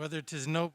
whether 'tis no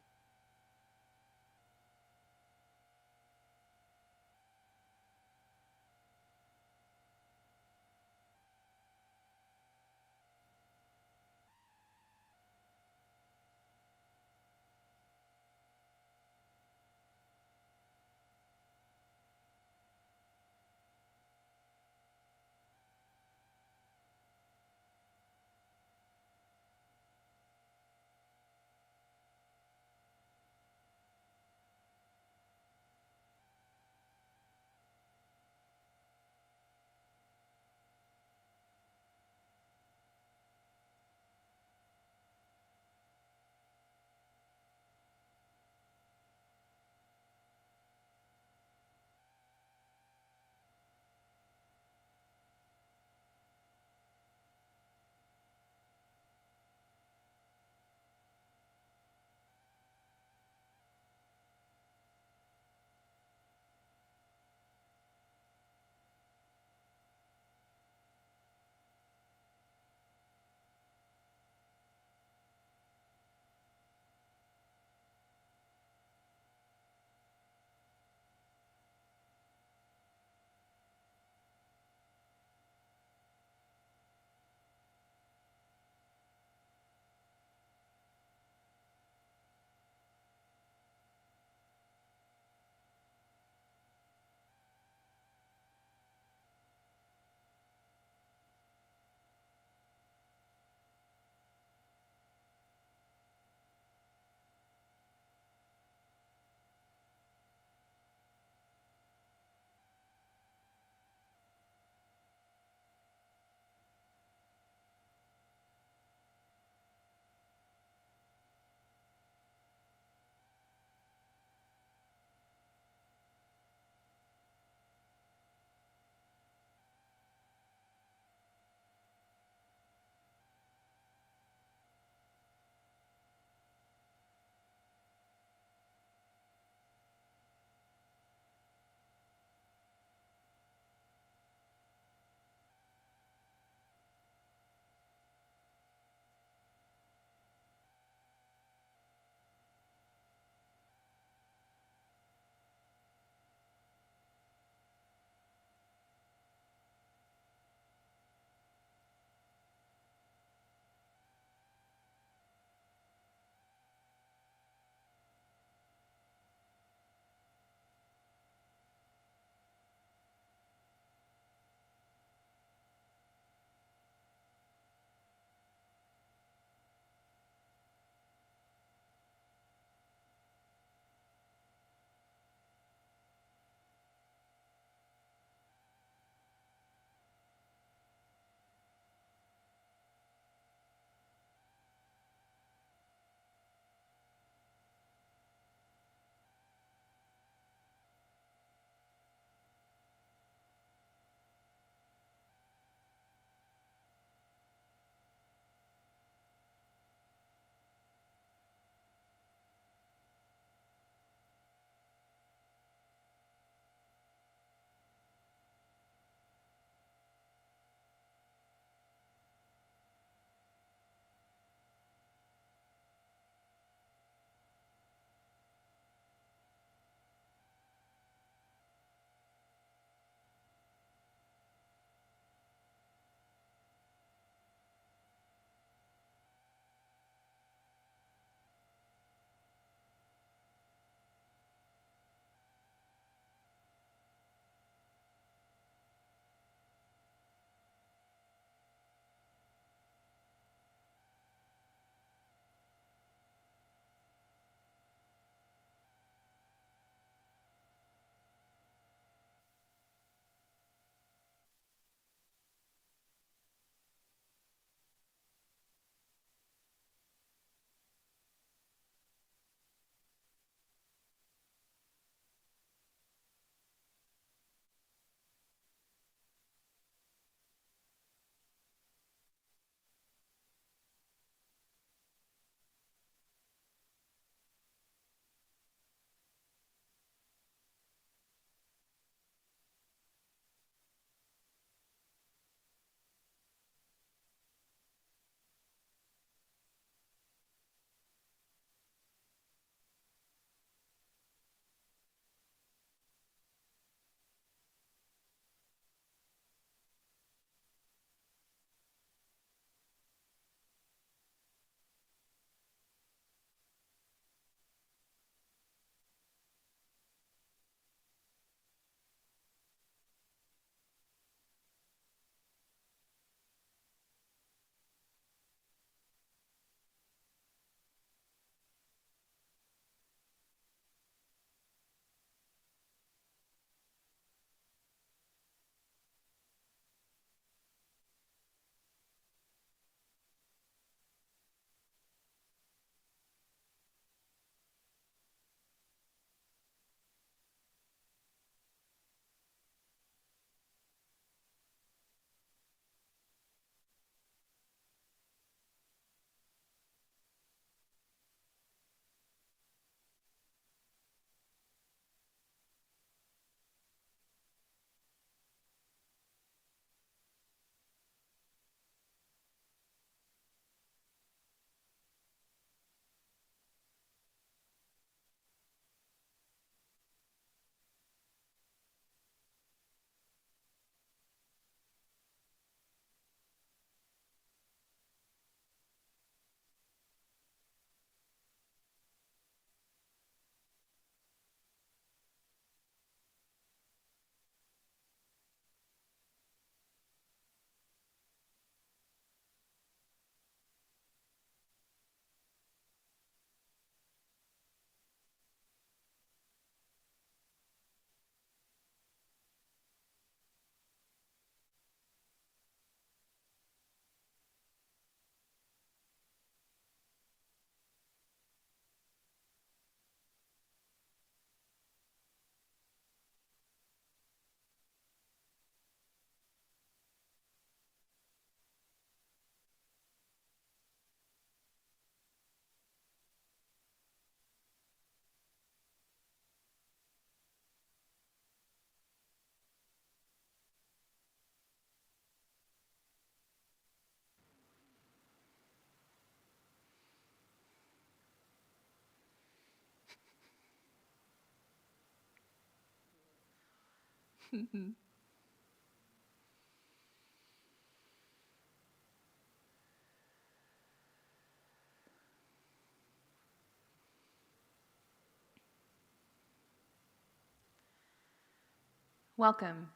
Welcome,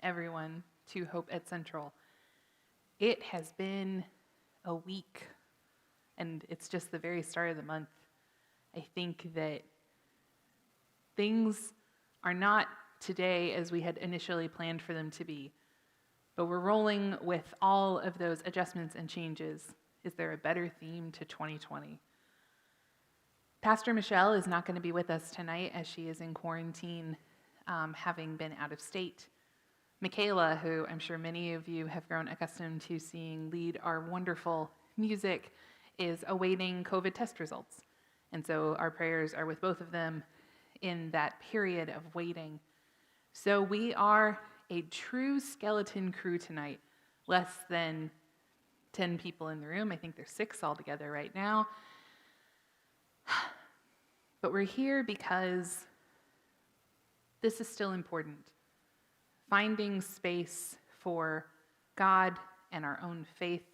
everyone, to Hope at Central. It has been a week, and it's just the very start of the month. I think that things are not today as we had initially planned for them to be, but we're rolling with all of those adjustments and changes. Is there a better theme to 2020? Pastor Michelle is not going to be with us tonight as she is in quarantine, having been out of state. Michaela, who I'm sure many of you have grown accustomed to seeing lead our wonderful music, is awaiting COVID test results. And so our prayers are with both of them in that period of waiting. So we are a true skeleton crew tonight, less than 10 people in the room. I think there's 6 altogether right now. But we're here because this is still important. Finding space for God and our own faith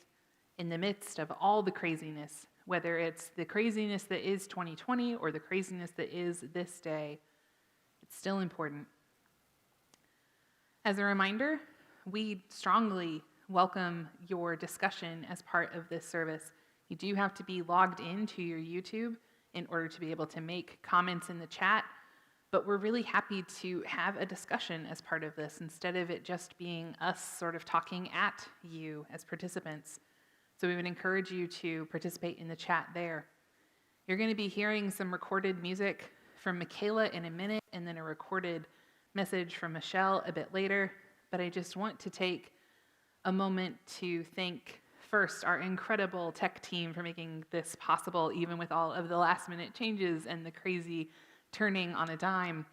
in the midst of all the craziness, whether it's the craziness that is 2020 or the craziness that is this day, it's still important. As a reminder, we strongly welcome your discussion as part of this service. You do have to be logged into your YouTube in order to be able to make comments in the chat. But we're really happy to have a discussion as part of this instead of it just being us sort of talking at you as participants. So we would encourage you to participate in the chat there. You're going to be hearing some recorded music from Michaela in a minute and then a recorded message from Michelle a bit later. But I just want to take a moment to thank first our incredible tech team for making this possible, even with all of the last minute changes and the crazy turning on a dime.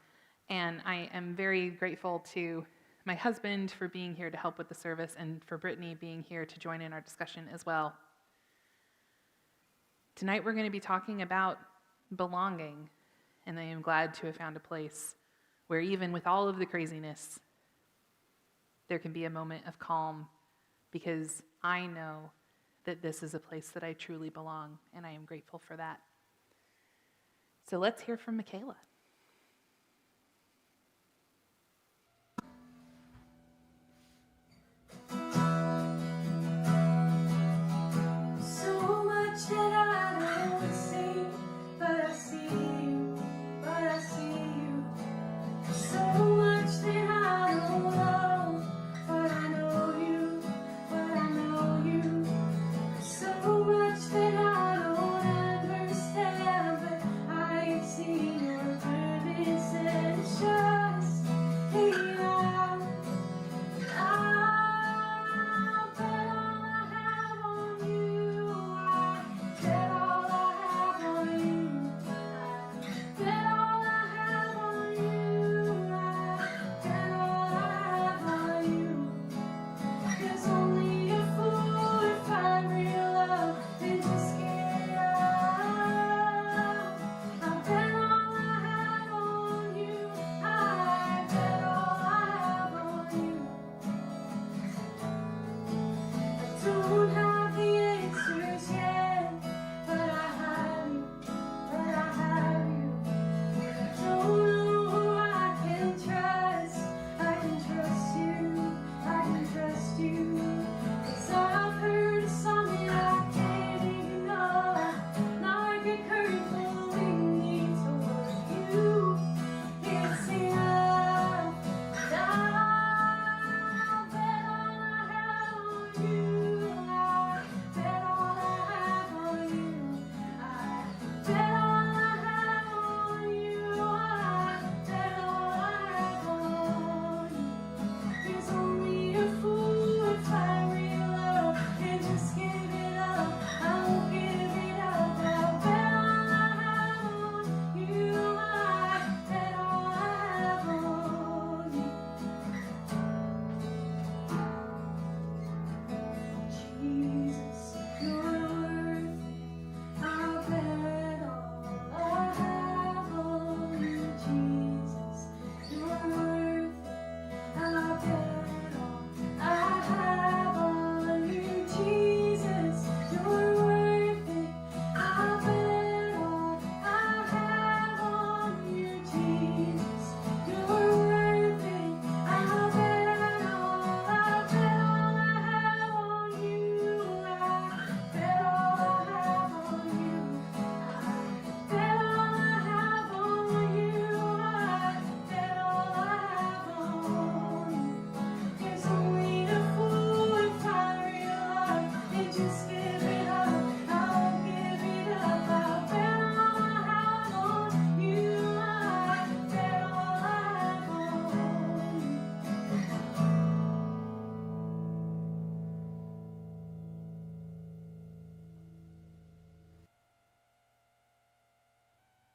And I am very grateful to my husband for being here to help with the service and for Brittany being here to join in our discussion as well. Tonight we're going to be talking about belonging, and I am glad to have found a place where even with all of the craziness, there can be a moment of calm because I know that this is a place that I truly belong, and I am grateful for that. So let's hear from Michaela. So much that I don't see, but I see you, but I see you. So much that I don't know, but I know you, but I know you. So much that I don't understand, but I see your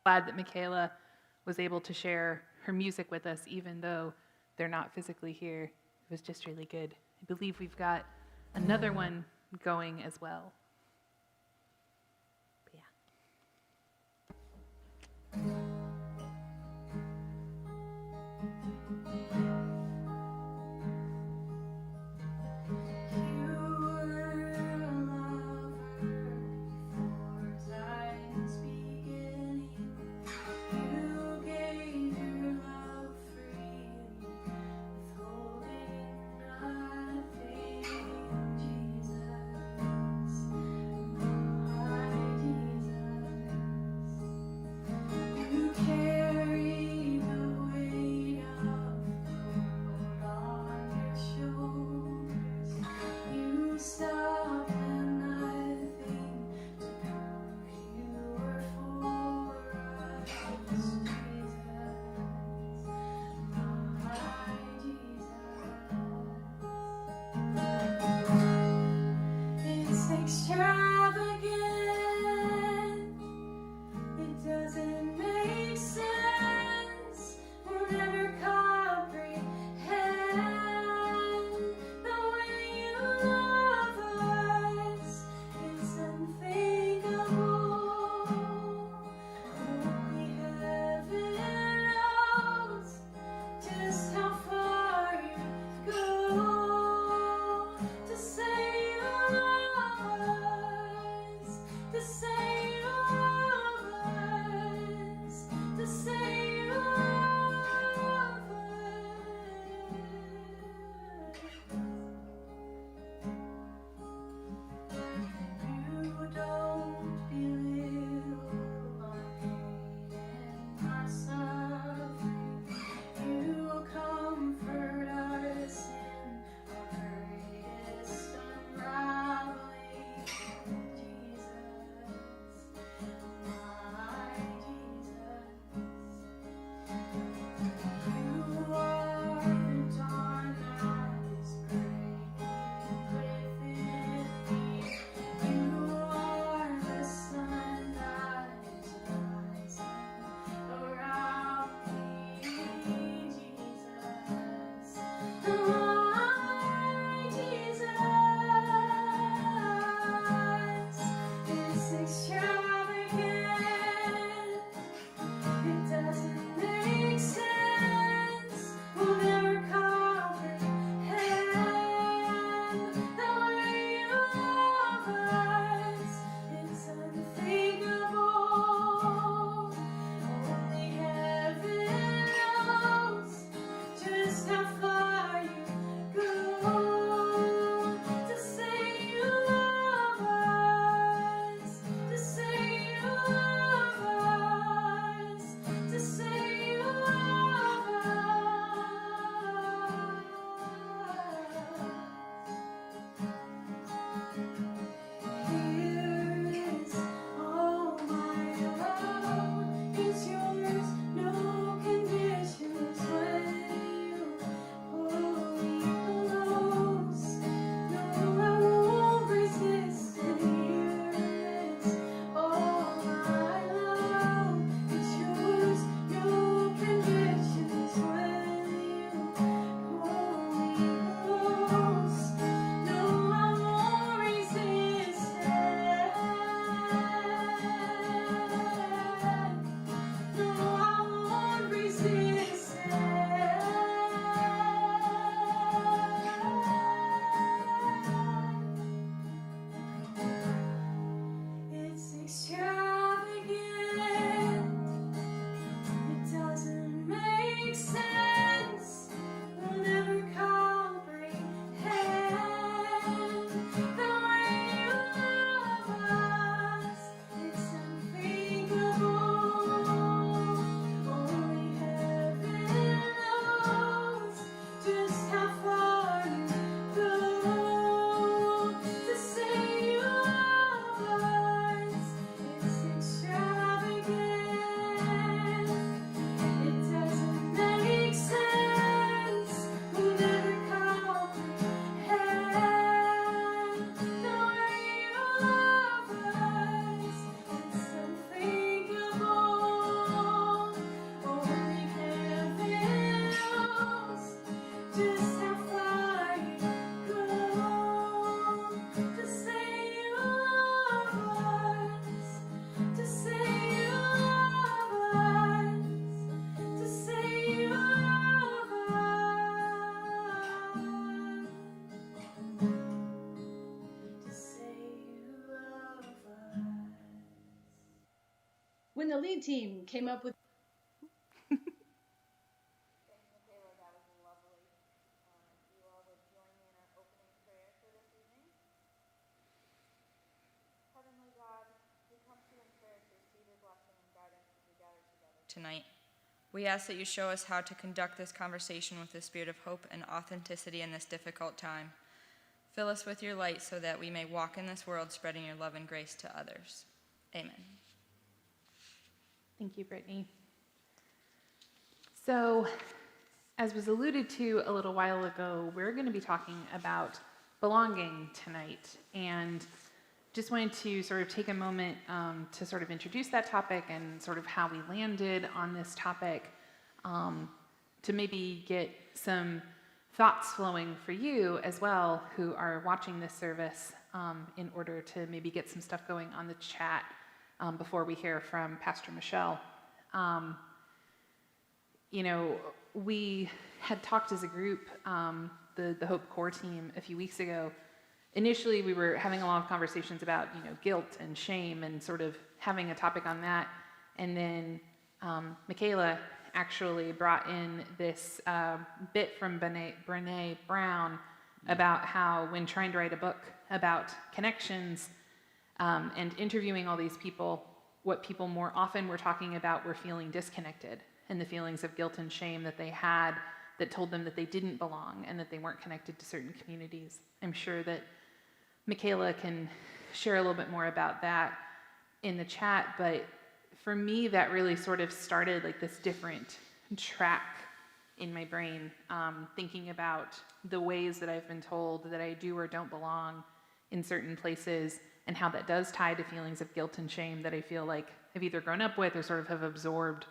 Glad that Michaela was able to share her music with us, even though they're not physically here. It was just really good. I believe we've got another one going as well. But yeah. the lead team came up with tonight. We ask that you show us how to conduct this conversation with the spirit of hope and authenticity in this difficult time. Fill us with your light so that we may walk in this world spreading your love and grace to others. Amen. Thank you, Brittany. So, as was alluded to a little while ago, we're going to be talking about belonging tonight. And just wanted to sort of take a moment to sort of introduce that topic and sort of how we landed on this topic, to maybe get some thoughts flowing for you as well who are watching this service, in order to maybe get some stuff going on the chat before we hear from Pastor Michelle. We had talked as a group, the Hope Core team, a few weeks ago. Initially, we were having a lot of conversations about, guilt and shame and sort of having a topic on that. And then Michaela actually brought in this bit from Brené Brown about how when trying to write a book about connections and interviewing all these people, what people more often were talking about were feeling disconnected and the feelings of guilt and shame that they had that told them that they didn't belong and that they weren't connected to certain communities. I'm sure that Michaela can share a little bit more about that in the chat, but for me, that really sort of started like this different track in my brain, thinking about the ways that I've been told that I do or don't belong in certain places and how that does tie to feelings of guilt and shame that I feel like I've either grown up with or sort of have absorbed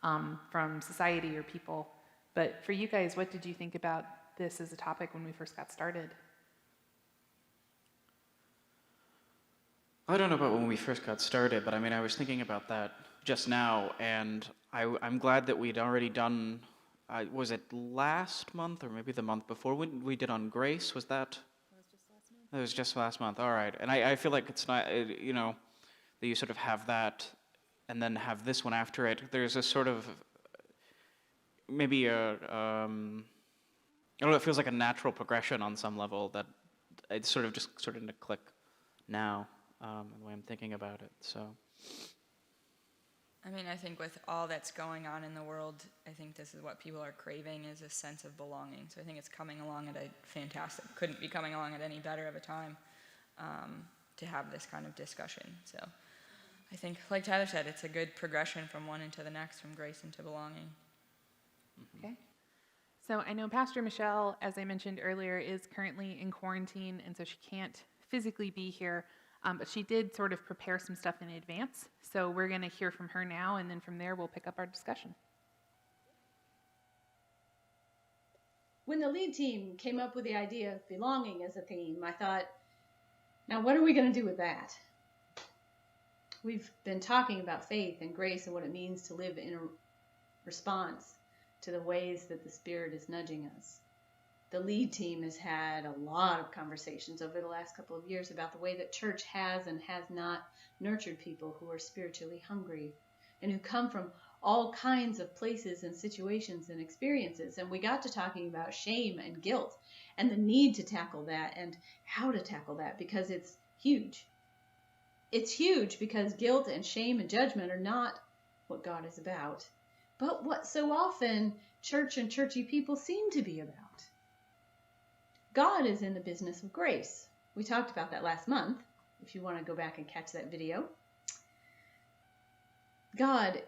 from society or people. But for you guys, what did you think about this as a topic when we first got started? I don't know about when we first got started, but I was thinking about that just now, and I'm glad that we'd already done, was it last month or maybe the month before when we did on grace? Was that? It was just last month. It was just last month, all right. And I feel like it's not, that you sort of have that and then have this one after it. There's a sort of, maybe I don't know, it feels like a natural progression on some level that it's sort of just starting to click now. The way I'm thinking about it, so. I think with all that's going on in the world, I think this is what people are craving, is a sense of belonging. So I think it's coming along at couldn't be coming along at any better of a time to have this kind of discussion. So I think, like Tyler said, it's a good progression from one into the next, from grace into belonging. Okay. So I know Pastor Michelle, as I mentioned earlier, is currently in quarantine, and so she can't physically be here. But she did sort of prepare some stuff in advance. So we're going to hear from her now, and then from there we'll pick up our discussion. when the lead team came up with the idea of belonging as a theme, I thought, now what are we going to do with that? We've been talking about faith and grace and what it means to live in a response to the ways that the Spirit is nudging us. The lead team has had a lot of conversations over the last couple of years about the way that church has and has not nurtured people who are spiritually hungry and who come from all kinds of places and situations and experiences. And we got to talking about shame and guilt and the need to tackle that and how to tackle that, because it's huge. It's huge because guilt and shame and judgment are not what God is about, but what so often church and churchy people seem to be about. God is in the business of grace. We talked about that last month, if you want to go back and catch that video. God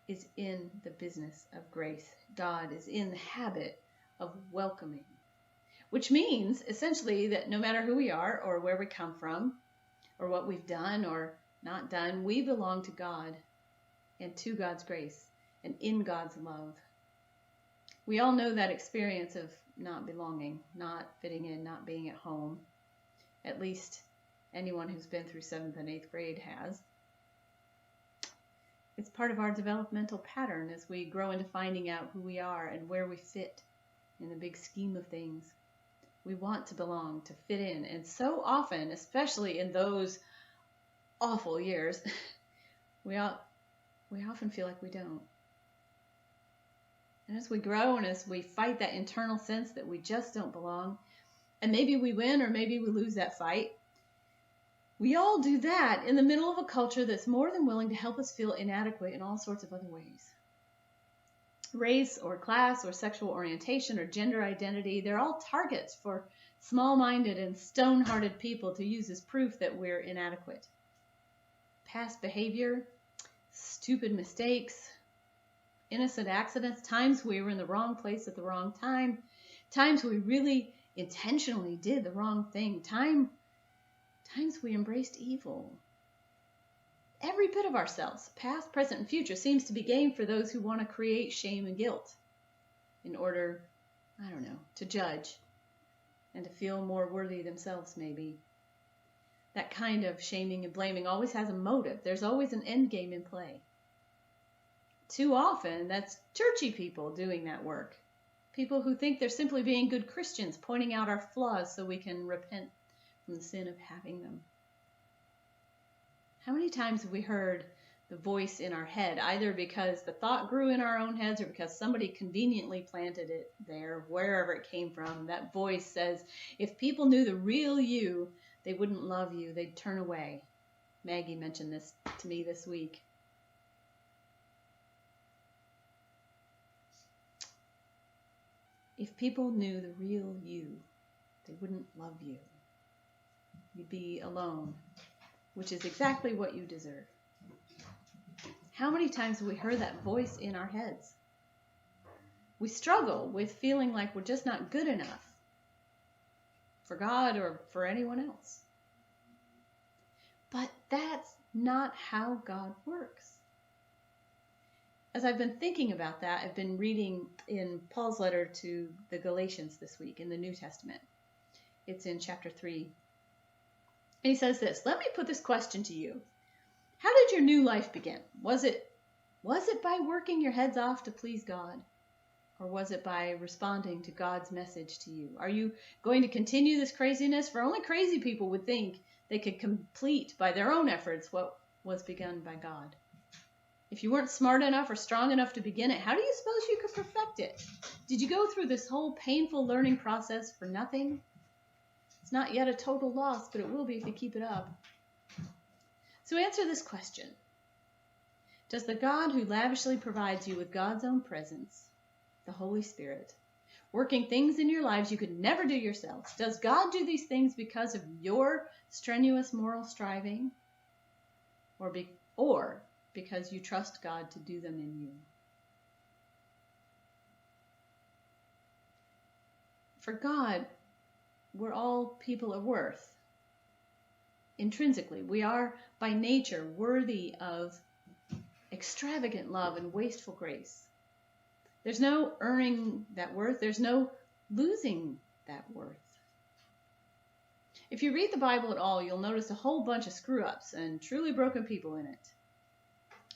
is in the business of grace. God is in the habit of welcoming, which means essentially that no matter who we are or where we come from or what we've done or not done, we belong to God and to God's grace and in God's love. We all know that experience of not belonging, not fitting in, not being at home. At least anyone who's been through 7th and 8th grade has. It's part of our developmental pattern as we grow into finding out who we are and where we fit in the big scheme of things. We want to belong, to fit in, and so often, especially in those awful years, we we often feel like we don't. And as we grow and as we fight that internal sense that we just don't belong, and maybe we win or maybe we lose that fight, we all do that in the middle of a culture that's more than willing to help us feel inadequate in all sorts of other ways. Race or class or sexual orientation or gender identity, they're all targets for small-minded and stone-hearted people to use as proof that we're inadequate. Past behavior, stupid mistakes, innocent accidents, times we were in the wrong place at the wrong time, times we really intentionally did the wrong thing, times we embraced evil. Every bit of ourselves, past, present, and future, seems to be game for those who want to create shame and guilt in order, to judge and to feel more worthy themselves, maybe. That kind of shaming and blaming always has a motive. There's always an end game in play. Too often, that's churchy people doing that work. People who think they're simply being good Christians, pointing out our flaws so we can repent from the sin of having them. How many times have we heard the voice in our head, either because the thought grew in our own heads or because somebody conveniently planted it there, wherever it came from? That voice says, if people knew the real you, they wouldn't love you, they'd turn away. Maggie mentioned this to me this week. If people knew the real you, they wouldn't love you. You'd be alone, which is exactly what you deserve. How many times have we heard that voice in our heads? We struggle with feeling like we're just not good enough for God or for anyone else. But that's not how God works. As I've been thinking about that, I've been reading in Paul's letter to the Galatians this week in the New Testament. It's in chapter 3. And he says this, let me put this question to you. How did your new life begin? Was it by working your heads off to please God? Or was it by responding to God's message to you? Are you going to continue this craziness? For only crazy people would think they could complete by their own efforts what was begun by God. If you weren't smart enough or strong enough to begin it, how do you suppose you could perfect it? Did you go through this whole painful learning process for nothing? It's not yet a total loss, but it will be if you keep it up. So answer this question. Does the God who lavishly provides you with God's own presence, the Holy Spirit, working things in your lives you could never do yourselves, does God do these things because of your strenuous moral striving? Or because you trust God to do them in you? For God, we're all people of worth. Intrinsically, we are by nature worthy of extravagant love and wasteful grace. There's no earning that worth. There's no losing that worth. If you read the Bible at all, you'll notice a whole bunch of screw-ups and truly broken people in it.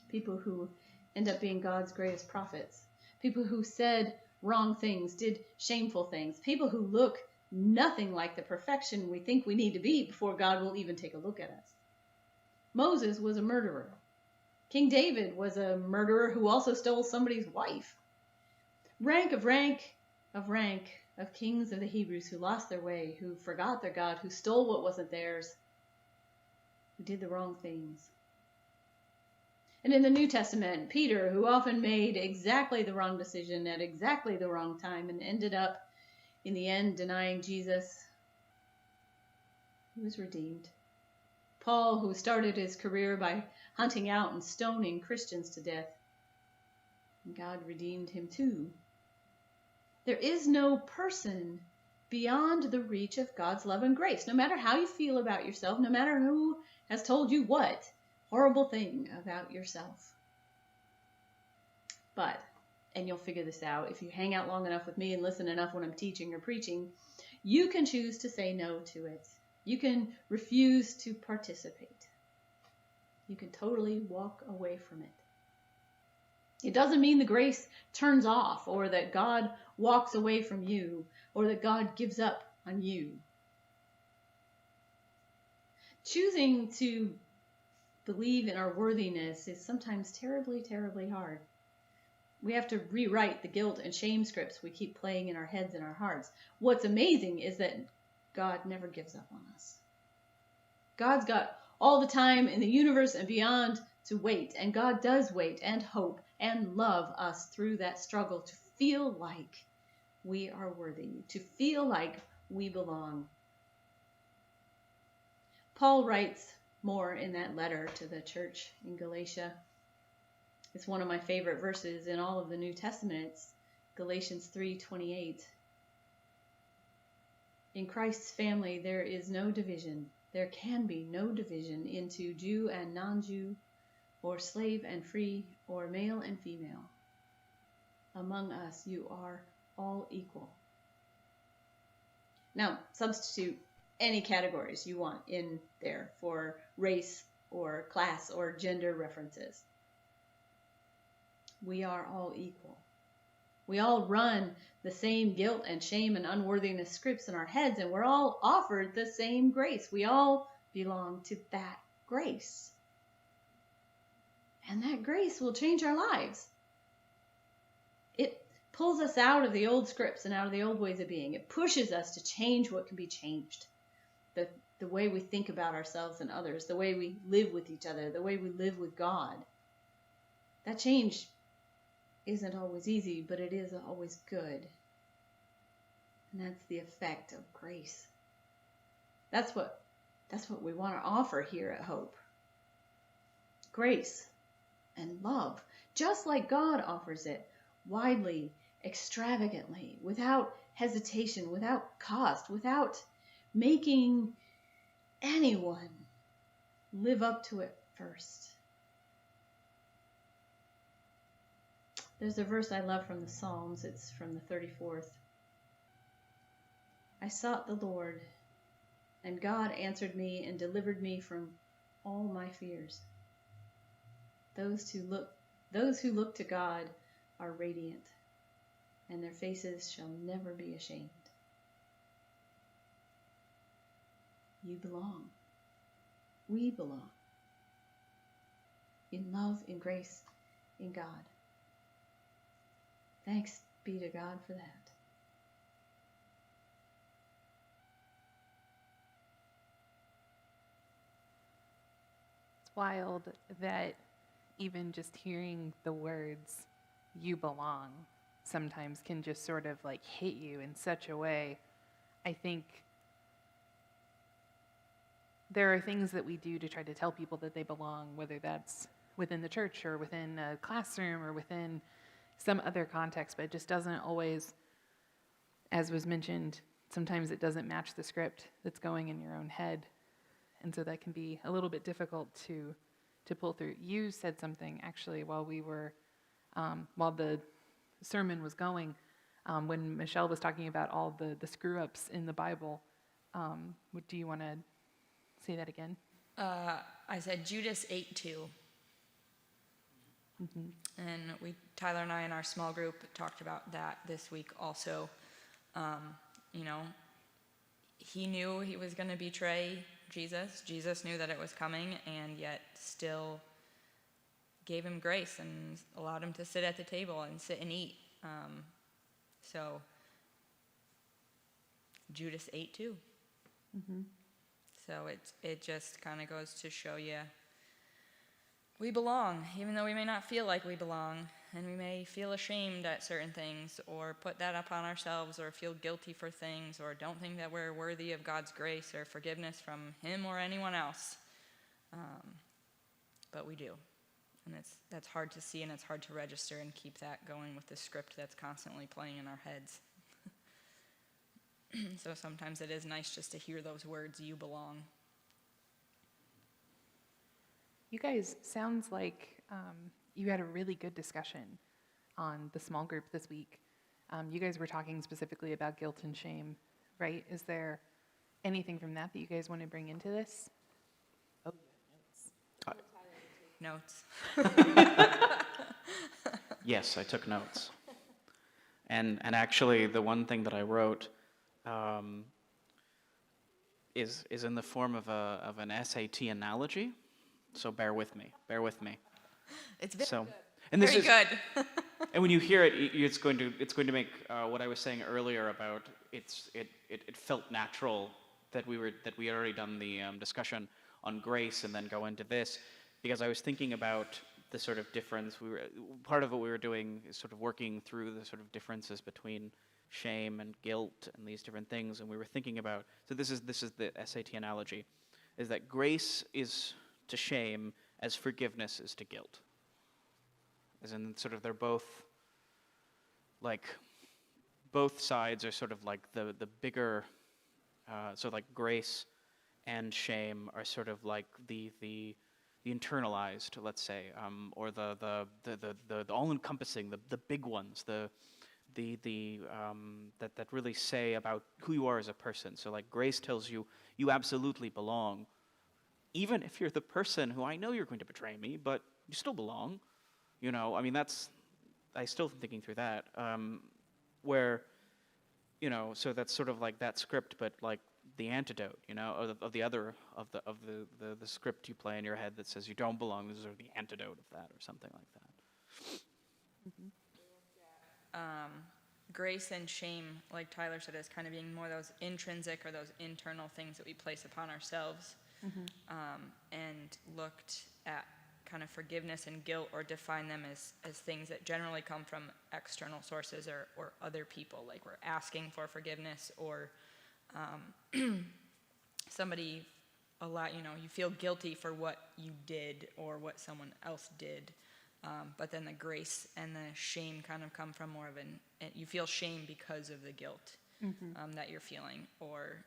People who end up being God's greatest prophets. People who said wrong things, did shameful things. People who look nothing like the perfection we think we need to be before God will even take a look at us. Moses was a murderer. King David was a murderer who also stole somebody's wife. Rank of kings of the Hebrews who lost their way, who forgot their God, who stole what wasn't theirs, who did the wrong things. And in the New Testament, Peter, who often made exactly the wrong decision at exactly the wrong time and ended up, in the end, denying Jesus, he was redeemed. Paul, who started his career by hunting out and stoning Christians to death, and God redeemed him too. There is no person beyond the reach of God's love and grace, no matter how you feel about yourself, no matter who has told you what horrible thing about yourself. But, and you'll figure this out if you hang out long enough with me and listen enough when I'm teaching or preaching, you can choose to say no to it. You can refuse to participate. You can totally walk away from it. It doesn't mean the grace turns off, or that God walks away from you, or that God gives up on you. Choosing to believe in our worthiness is sometimes terribly, terribly hard. We have to rewrite the guilt and shame scripts we keep playing in our heads and our hearts. What's amazing is that God never gives up on us. God's got all the time in the universe and beyond to wait, and God does wait and hope and love us through that struggle to feel like we are worthy, to feel like we belong. Paul writes more in that letter to the church in Galatia. It's one of my favorite verses in all of the New Testament. It's Galatians 3:28. In Christ's family, there is no division. There can be no division into Jew and non-Jew, or slave and free, or male and female. Among us, you are all equal. Now, substitute any categories you want in there for race or class or gender references. We are all equal. We all run the same guilt and shame and unworthiness scripts in our heads, and we're all offered the same grace. We all belong to that grace. And that grace will change our lives. It pulls us out of the old scripts and out of the old ways of being. It pushes us to change what can be changed. The way we think about ourselves and others, the way we live with each other, the way we live with God. That change isn't always easy, but it is always good. And that's the effect of grace. That's what we want to offer here at Hope. Grace and love, just like God offers it, widely, extravagantly, without hesitation, without cost, without making anyone live up to it first. There's a verse I love from the Psalms. It's from the 34th. I sought the Lord, and God answered me and delivered me from all my fears. Those who look to God are radiant, and their faces shall never be ashamed. You belong. We belong. In love, in grace, in God. Thanks be to God for that. It's wild that even just hearing the words, you belong, sometimes can just sort of like hit you in such a way. I think there are things that we do to try to tell people that they belong, whether that's within the church or within a classroom or within some other context, but it just doesn't always, as was mentioned, sometimes it doesn't match the script that's going in your own head. And so that can be a little bit difficult to pull through. You said something actually while the sermon was going, when Michelle was talking about all the screw-ups in the Bible. Do you want to say that again? I said Judas 8:2. Mm-hmm. And Tyler and I in our small group talked about that this week also. He knew he was going to betray Jesus. Jesus knew that it was coming, and yet still gave him grace and allowed him to sit at the table and sit and eat. So Judas 8:2. Mm-hmm. So it just kind of goes to show you we belong, even though we may not feel like we belong, and we may feel ashamed at certain things, or put that up on ourselves, or feel guilty for things, or don't think that we're worthy of God's grace or forgiveness from Him or anyone else. But we do. And that's hard to see, and it's hard to register and keep that going with the script that's constantly playing in our heads. So sometimes it is nice just to hear those words, you belong. You guys, sounds like you had a really good discussion on the small group this week. You guys were talking specifically about guilt and shame, right? Is there anything from that you guys want to bring into this? Oh, Notes. Yes, I took notes. And actually, the one thing that I wrote is in the form of an SAT analogy. So bear with me. Bear with me. It's very So, good. and this Very is, good. and when you hear it, it's going to make what I was saying earlier about it felt natural that we had already done the discussion on grace and then go into this, because I was thinking about the sort of difference. Part of what we were doing is sort of working through the sort of differences between shame and guilt and these different things, and we were thinking about. So this is the SAT analogy, is that grace is to shame as forgiveness is to guilt. As in, sort of, they're both like, both sides are sort of like the bigger. So like grace and shame are sort of like the internalized, let's say, or the all-encompassing, the big ones, that really say about who you are as a person. So like grace tells you you absolutely belong, even if you're the person who, I know you're going to betray me, but you still belong. You know, I mean, I still thinking through that, where, you know, so that's sort of like that script, but like the antidote, you know, of the script you play in your head that says you don't belong. This is sort of the antidote of that, or something like that. Grace and shame, like Tyler said, is kind of being more those intrinsic or those internal things that we place upon ourselves, and looked at kind of forgiveness and guilt, or define them as things that generally come from external sources or other people, like we're asking for forgiveness, or somebody you feel guilty for what you did or what someone else did, but then the grace and the shame kind of come from more of you feel shame because of the guilt that you're feeling, or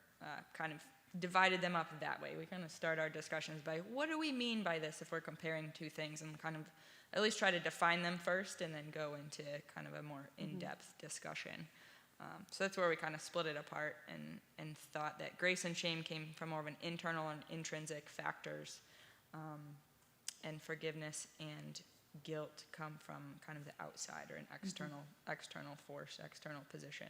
kind of divided them up that way. We kind of start our discussions by, what do we mean by this, if we're comparing two things, and kind of at least try to define them first and then go into kind of a more in-depth discussion. So that's where we kind of split it apart and thought that grace and shame came from more of an internal and intrinsic factors, and forgiveness and guilt come from kind of the outside, or an external force, external position.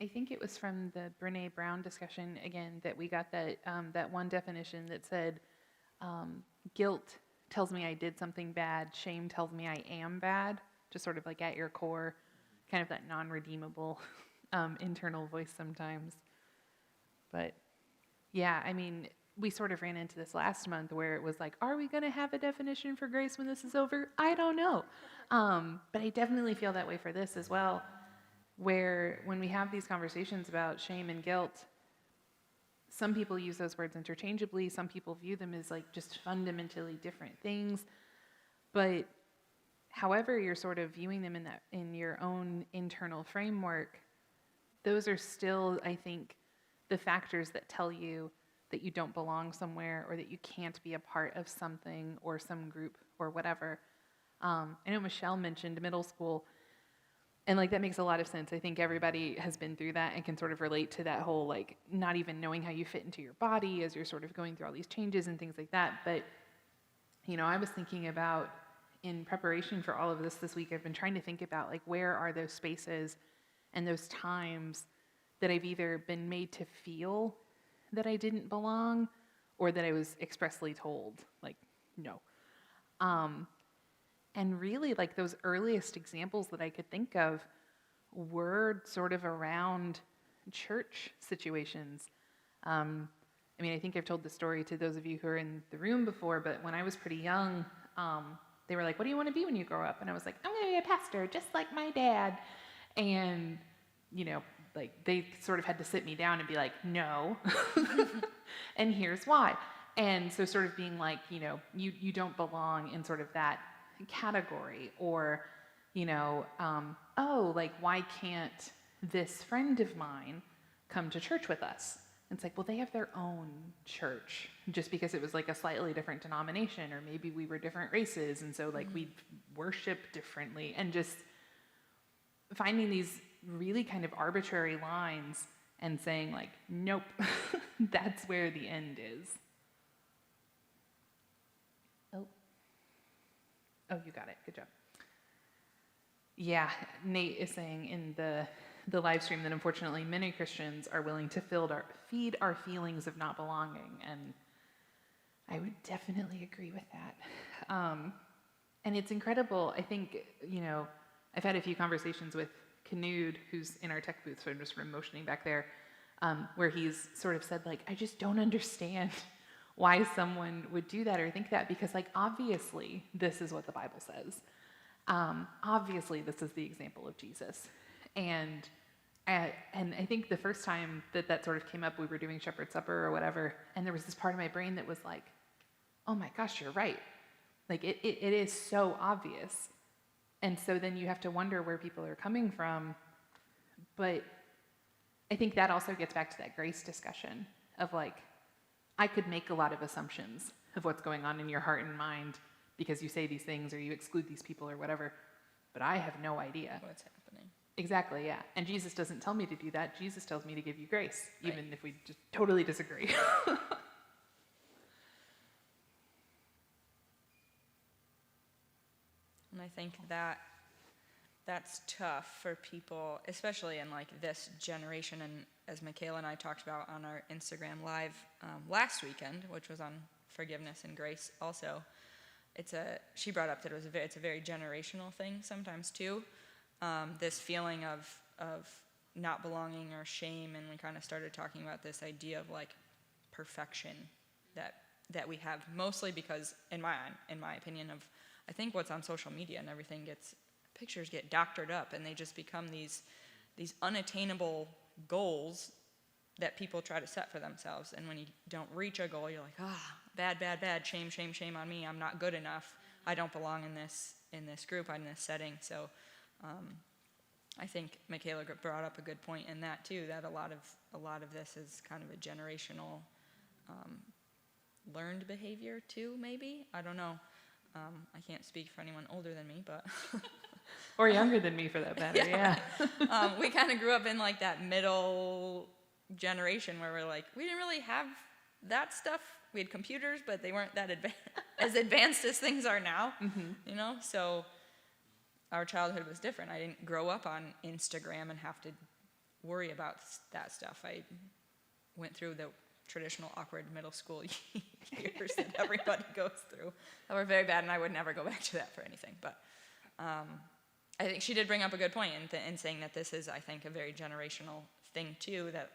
I think it was from the Brene Brown discussion again that we got that one definition that said, guilt tells me I did something bad, shame tells me I am bad, just sort of like at your core, kind of that non-redeemable internal voice sometimes. But yeah, I mean, we sort of ran into this last month where it was like, are we going to have a definition for grace when this is over? I don't know. But I definitely feel that way for this as well, where when we have these conversations about shame and guilt, some people use those words interchangeably. Some people view them as like just fundamentally different things. But however you're sort of viewing them in your own internal framework, those are still, I think, the factors that tell you that you don't belong somewhere, or that you can't be a part of something or some group or whatever. I know Michelle mentioned middle school, and like that makes a lot of sense. I think everybody has been through that and can sort of relate to that whole like not even knowing how you fit into your body as you're sort of going through all these changes and things like that. But, you know, I was thinking about, in preparation for all of this week, I've been trying to think about like, where are those spaces and those times that I've either been made to feel that I didn't belong, or that I was expressly told, like, no. And really, like, those earliest examples that I could think of were sort of around church situations. I mean, I think I've told the story to those of you who are in the room before, but when I was pretty young, they were like, what do you want to be when you grow up? And I was like, I'm going to be a pastor, just like my dad. And, you know, like, they sort of had to sit me down and be like, no, and here's why. And so sort of being like, you know, you don't belong in sort of that category, or, you know, oh, like, why can't this friend of mine come to church with us? And it's like, well, they have their own church, just because it was like a slightly different denomination, or maybe we were different races, and so like we worship differently, and just finding these really kind of arbitrary lines and saying like, nope, that's where the end is. Oh, you got it. Good job. Yeah, Nate is saying in the live stream that unfortunately many Christians are willing to feed our feelings of not belonging. And I would definitely agree with that. And it's incredible. I think, I've had a few conversations with Knud, who's in our tech booth, so I'm just motioning back there, where he's sort of said, like, I just don't understand why someone would do that or think that, because, like, obviously this is what the Bible says. Obviously this is the example of Jesus. And I think the first time that sort of came up, we were doing Shepherd's Supper or whatever, and there was this part of my brain that was like, oh my gosh, you're right. Like, it is so obvious. And so then you have to wonder where people are coming from. But I think that also gets back to that grace discussion of, like, I could make a lot of assumptions of what's going on in your heart and mind because you say these things or you exclude these people or whatever, but I have no idea. What's happening? Exactly, yeah. And Jesus doesn't tell me to do that. Jesus tells me to give you grace, Right. even if we just totally disagree. And I think that that's tough for people, especially in like this generation. And as Michaela and I talked about on our Instagram live last weekend, which was on forgiveness and grace also, she brought up that it's a very generational thing sometimes too. This feeling of not belonging or shame, and we kind of started talking about this idea of like perfection that we have, mostly because in my opinion of, I think what's on social media and everything pictures get doctored up, and they just become these unattainable goals that people try to set for themselves. And when you don't reach a goal, you're like, bad, shame on me. I'm not good enough. I don't belong in this group, in this setting. So I think Michaela brought up a good point in that too, that a lot of this is kind of a generational learned behavior too, maybe. I don't know. I can't speak for anyone older than me, but Or younger than me, for that matter, yeah. We kind of grew up in like that middle generation where we're like, we didn't really have that stuff. We had computers, but they weren't that as advanced as things are now, So our childhood was different. I didn't grow up on Instagram and have to worry about that stuff. I went through the traditional awkward middle school years that everybody goes through that were very bad, and I would never go back to that for anything. But I think she did bring up a good point in saying that this is, I think, a very generational thing too, that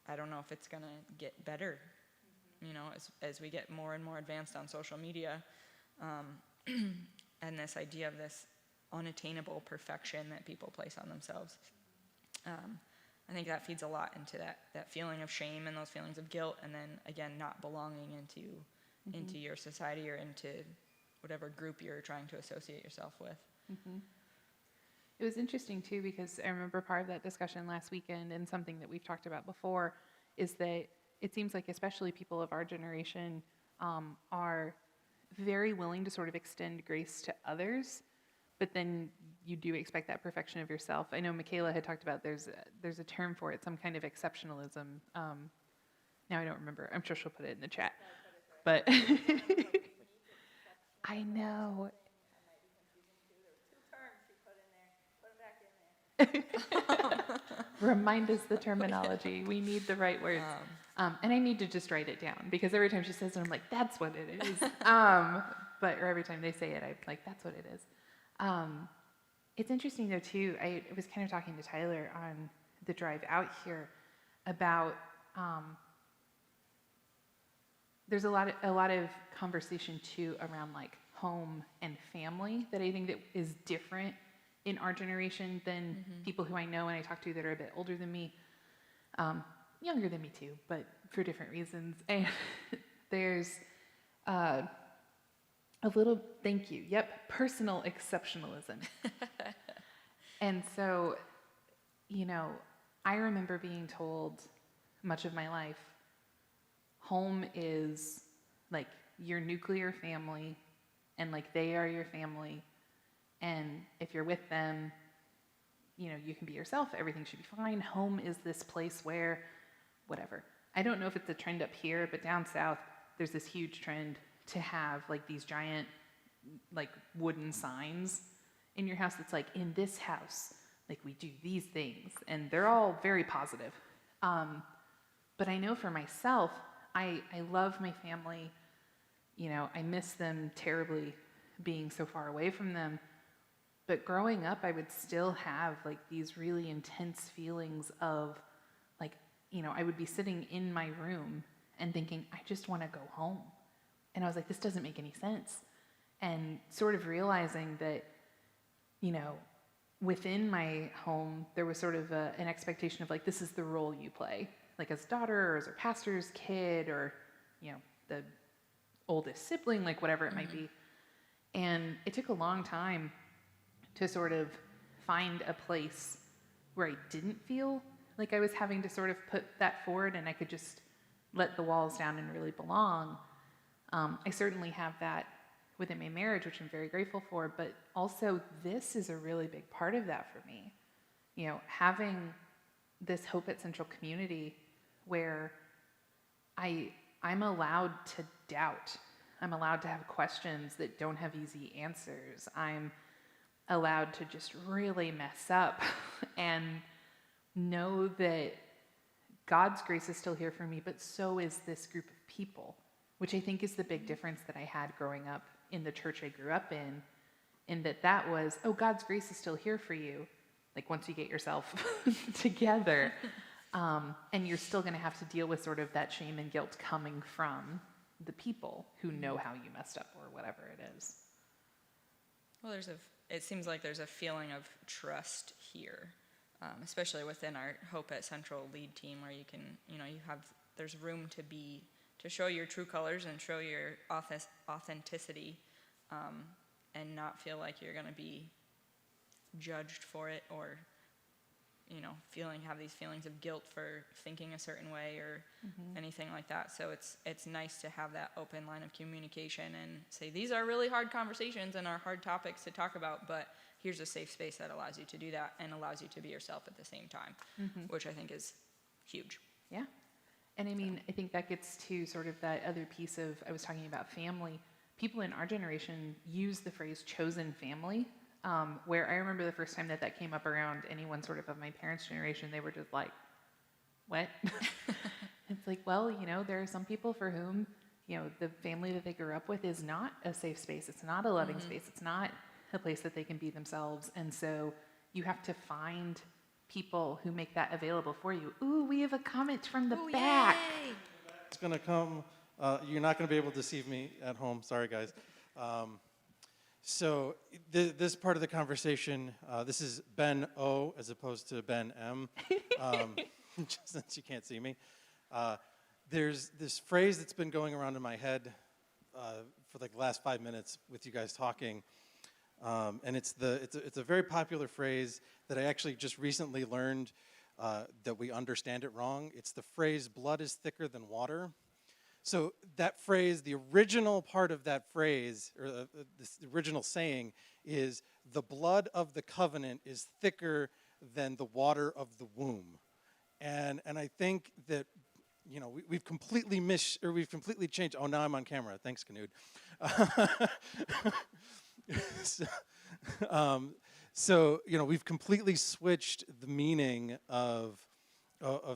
I don't know if it's going to get better, as we get more and more advanced on social media, and this idea of this unattainable perfection that people place on themselves. I think that feeds a lot into that feeling of shame and those feelings of guilt, and then again not belonging into your society or into whatever group you're trying to associate yourself with. It was interesting too, because I remember part of that discussion last weekend, and something that we've talked about before is that it seems like especially people of our generation are very willing to sort of extend grace to others, but then you do expect that perfection of yourself. I know Michaela had talked about there's a term for it, some kind of exceptionalism. Now I don't remember. I'm sure she'll put it in the chat. But I know. Remind us the terminology. We need the right words. And I need to just write it down, because every time she says it, I'm like, that's what it is. Or every time they say it, I'm like, that's what it is. It's interesting though too, I was kind of talking to Tyler on the drive out here about, there's a lot of conversation too around like home and family that I think that is different in our generation than people who I know and I talk to that are a bit older than me, younger than me too, but for different reasons. And there's a little, thank you, yep, personal exceptionalism. And so, I remember being told much of my life, home is like your nuclear family, and like they are your family, and if you're with them, you can be yourself, everything should be fine. Home is this place where, whatever. I don't know if it's a trend up here, but down south, there's this huge trend to have like these giant like wooden signs in your house that's like, in this house, like we do these things, and they're all very positive. But I know for myself, I love my family. I miss them terribly being so far away from them. But growing up, I would still have like these really intense feelings of like, I would be sitting in my room and thinking, I just want to go home. And I was like, this doesn't make any sense. And sort of realizing that, within my home, there was sort of an expectation of like, this is the role you play, like as daughter or as a pastor's kid or, the oldest sibling, like whatever it might be. And it took a long time to sort of find a place where I didn't feel like I was having to sort of put that forward and I could just let the walls down and really belong. I certainly have that within my marriage, which I'm very grateful for, but also this is a really big part of that for me. Having this Hope at Central community where I'm allowed to doubt. I'm allowed to have questions that don't have easy answers. I'm allowed to just really mess up and know that God's grace is still here for me, but so is this group of people, which I think is the big difference that I had growing up in the church I grew up in that was, oh, God's grace is still here for you, like once you get yourself together. And you're still going to have to deal with sort of that shame and guilt coming from the people who know how you messed up or whatever it is. Well, it seems like there's a feeling of trust here, especially within our Hope at Central lead team, where you can, there's room to show your true colors and show your authenticity, and not feel like you're going to be judged for it or, have these feelings of guilt for thinking a certain way or anything like that. So it's nice to have that open line of communication and say, these are really hard conversations and are hard topics to talk about, but here's a safe space that allows you to do that and allows you to be yourself at the same time, which I think is huge. Yeah. And I think that gets to sort of that other piece of, I was talking about family. People in our generation use the phrase chosen family, where I remember the first time that came up around anyone sort of my parents' generation, they were just like, what? It's like, well, there are some people for whom, the family that they grew up with is not a safe space. It's not a loving space. It's not a place that they can be themselves. And so you have to find people who make that available for you. Ooh, we have a comment from the back. Yay! It's going to come. You're not going to be able to deceive me at home. Sorry, guys. So this part of the conversation, this is Ben O as opposed to Ben M, just since you can't see me. There's this phrase that's been going around in my head for like the last 5 minutes with you guys talking, and it's a very popular phrase that I actually just recently learned that we understand it wrong. It's the phrase, blood is thicker than water. So that phrase, the original part of that phrase, or this original saying, is the blood of the covenant is thicker than the water of the womb. And I think that, we've completely we've completely changed. Oh, now I'm on camera. Thanks, Kanud. So, we've completely switched the meaning of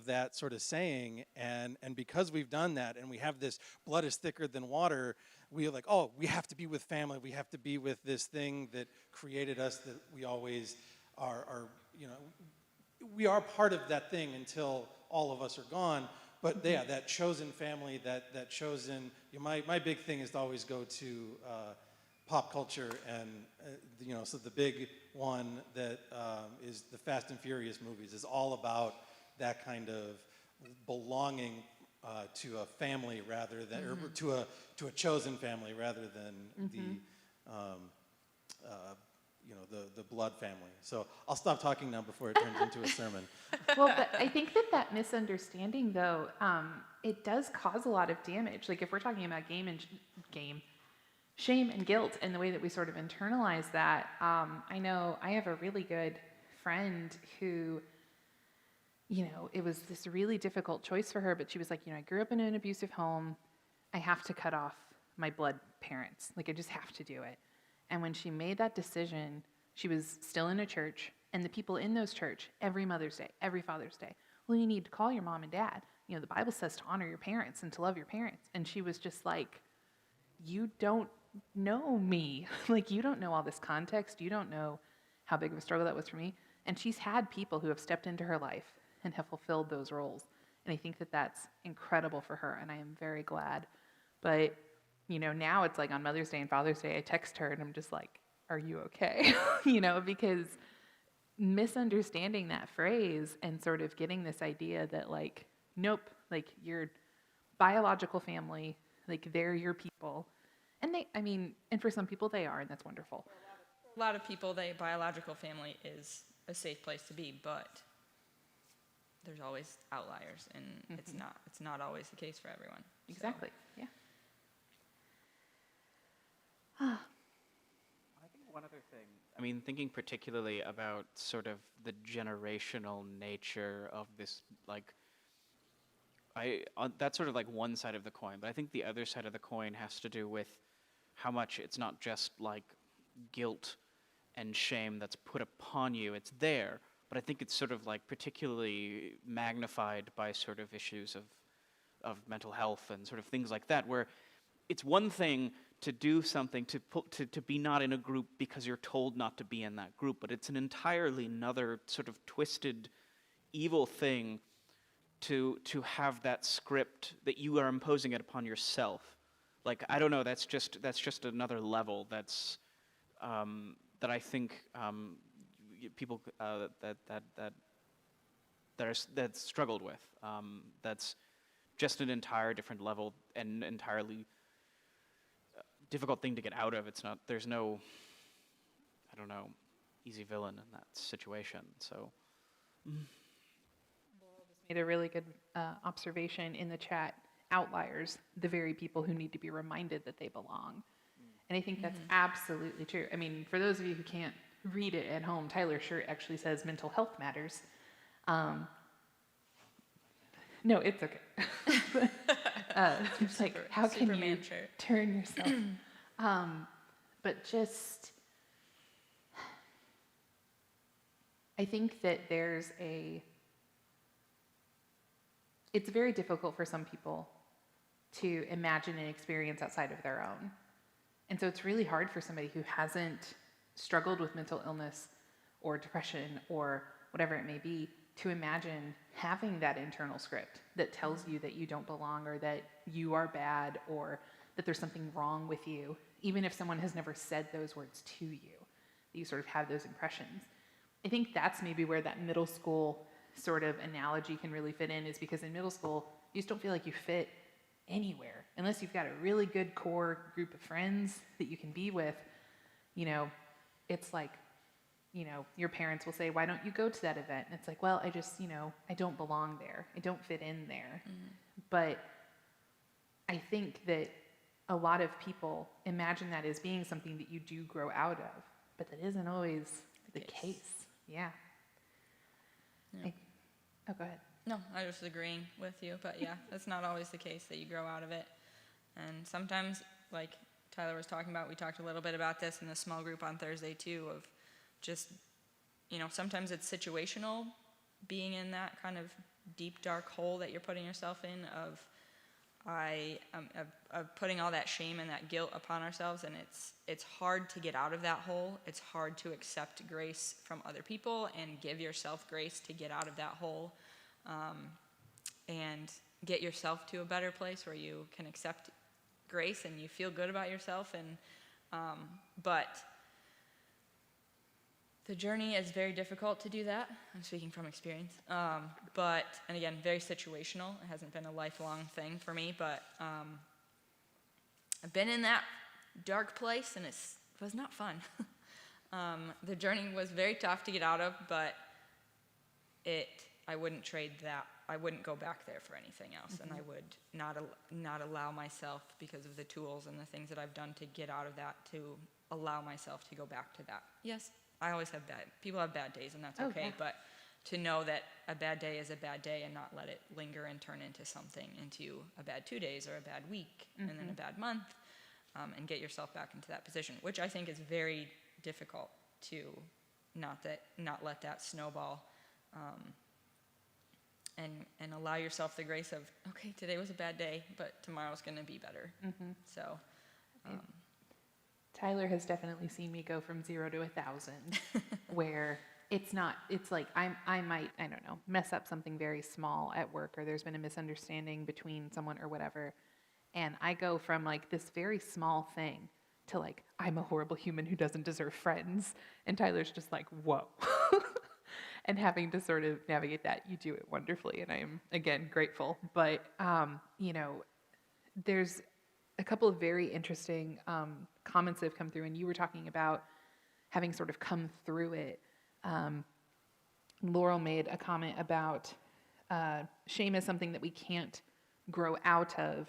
that sort of saying, and because we've done that, and we have this blood is thicker than water, we are like, oh, we have to be with family, we have to be with this thing that created us, that we always are we are part of that thing until all of us are gone. But yeah, that chosen family, that chosen, my big thing is to always go to pop culture, and so the big one that is the Fast and Furious movies is all about that kind of belonging to a family rather than, or to a chosen family rather than the blood family. So I'll stop talking now before it turns into a sermon. Well, but I think that misunderstanding, though, it does cause a lot of damage. Like if we're talking about shame and guilt and the way that we sort of internalize that, I know I have a really good friend who, it was this really difficult choice for her, but she was like, I grew up in an abusive home. I have to cut off my blood parents. Like, I just have to do it. And when she made that decision, she was still in a church, and the people in those church, every Mother's Day, every Father's Day, well, you need to call your mom and dad. The Bible says to honor your parents and to love your parents. And she was just like, you don't know me. Like, you don't know all this context. You don't know how big of a struggle that was for me. And she's had people who have stepped into her life and have fulfilled those roles. And I think that that's incredible for her, and I am very glad. But, now it's like on Mother's Day and Father's Day, I text her and I'm just like, are you okay? Because misunderstanding that phrase and sort of getting this idea that, like, nope, like, your biological family, like, they're your people. And and for some people they are, and that's wonderful. A lot of people, their biological family is a safe place to be, but there's always outliers, and it's not always the case for everyone. Exactly. Yeah. I think one other thing, thinking particularly about sort of the generational nature of this, like, that's sort of like one side of the coin, but I think the other side of the coin has to do with how much it's not just like guilt and shame that's put upon you. It's there, but I think it's sort of like particularly magnified by sort of issues of mental health and sort of things like that, where it's one thing to do something, to be not in a group because you're told not to be in that group, but it's an entirely another sort of twisted, evil thing to have that script that you are imposing it upon yourself. Like, I don't know, that's just another level that's that I think people that's struggled with. That's just an entire different level and entirely difficult thing to get out of. There's no, I don't know, easy villain in that situation. So. Made a really good observation in the chat. Outliers, the very people who need to be reminded that they belong. And I think that's absolutely true. For those of you who can't read it at home, Tyler's shirt actually says mental health matters. No, it's okay. It's like, how can Superman you shirt. turn yourself? But just, I think that it's very difficult for some people to imagine an experience outside of their own. And so it's really hard for somebody who hasn't struggled with mental illness or depression or whatever it may be to imagine having that internal script that tells you that you don't belong or that you are bad or that there's something wrong with you, even if someone has never said those words to you, that you sort of have those impressions. I think that's maybe where that middle school sort of analogy can really fit in, is because in middle school, you just don't feel like you fit anywhere unless you've got a really good core group of friends that you can be with. It's like, your parents will say, why don't you go to that event? And it's like, well, I just, I don't belong there. I don't fit in there. But I think that a lot of people imagine that as being something that you do grow out of, but that isn't always the case. Yeah. Oh, go ahead. No, I was just agreeing with you, but yeah, that's not always the case that you grow out of it. And sometimes, like Tyler was talking about, we talked a little bit about this in the small group on Thursday too, of just, sometimes it's situational, being in that kind of deep, dark hole that you're putting yourself in of putting all that shame and that guilt upon ourselves, and it's hard to get out of that hole. It's hard to accept grace from other people and give yourself grace to get out of that hole, and get yourself to a better place where you can accept grace and you feel good about yourself. And but the journey is very difficult to do that. I'm speaking from experience. And again, very situational. It hasn't been a lifelong thing for me, but I've been in that dark place, and it was not fun. The journey was very tough to get out of, but I wouldn't trade that. I wouldn't go back there for anything else, and I would not allow myself, because of the tools and the things that I've done to get out of that, to allow myself to go back to that. Yes, I always have people have bad days, and that's okay, yeah. but to know that a bad day is a bad day and not let it linger and turn into a bad 2 days or a bad week and then a bad month, and get yourself back into that position, which I think is very difficult to not let that snowball, and allow yourself the grace of, okay, today was a bad day, but tomorrow's going to be better. So Tyler has definitely seen me go from 0 to 1,000, where it's like I might, I don't know, mess up something very small at work, or there's been a misunderstanding between someone or whatever. And I go from like this very small thing to like, I'm a horrible human who doesn't deserve friends. And Tyler's just like, whoa. And having to sort of navigate that, you do it wonderfully. And I am, again, grateful. But, there's a couple of very interesting comments that have come through. And you were talking about having sort of come through it. Laurel made a comment about shame is something that we can't grow out of,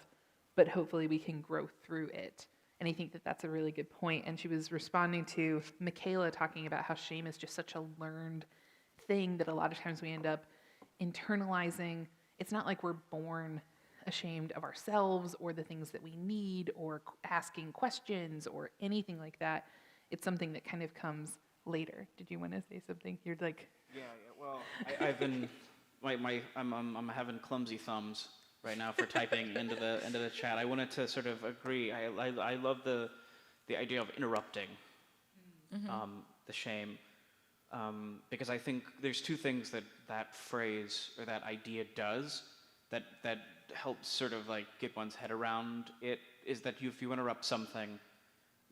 but hopefully we can grow through it. And I think that that's a really good point. And she was responding to Michaela talking about how shame is just such a learned thing that a lot of times we end up internalizing. It's not like we're born ashamed of ourselves or the things that we need or asking questions or anything like that. It's something that kind of comes later. Did you want to say something? You're like... Yeah. Well, I've been, I'm having clumsy thumbs right now for typing into the chat. I wanted to sort of agree. I love the idea of interrupting the shame, because I think there's two things that phrase or that idea does that helps sort of like get one's head around it, is that if you interrupt something,